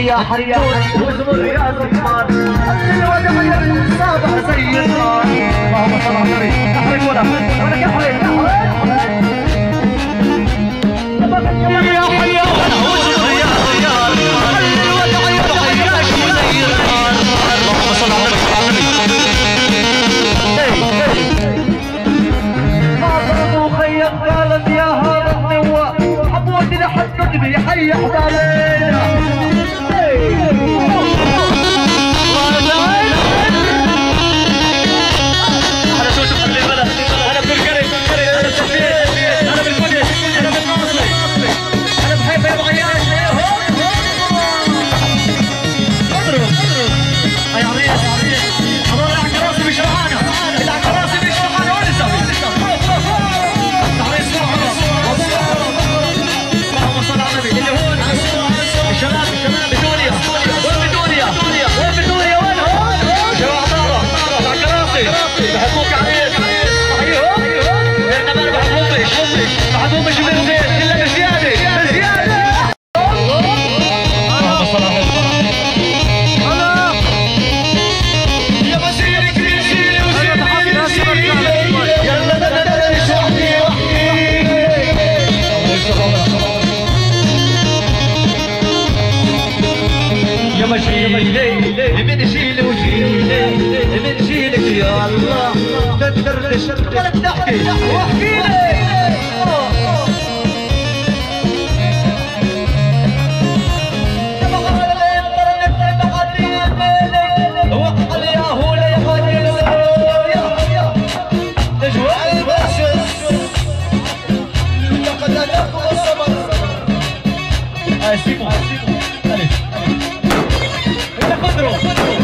يا حنون وزمر يا زمان الودع ينصابح زي النار. اللهم صل على النبي. احرق ولك احرق يا حيوان وزمر يا خيار الودع يعيش زي النار. اللهم صل على النبي. ما ضربوا خيط قالت يا هذا النواء حمودي لحد قلبي حي احبابينا. من شيل وشيلي من شيلك يا الله تدردش ولا تحكي واحكي لي. Allez, allez.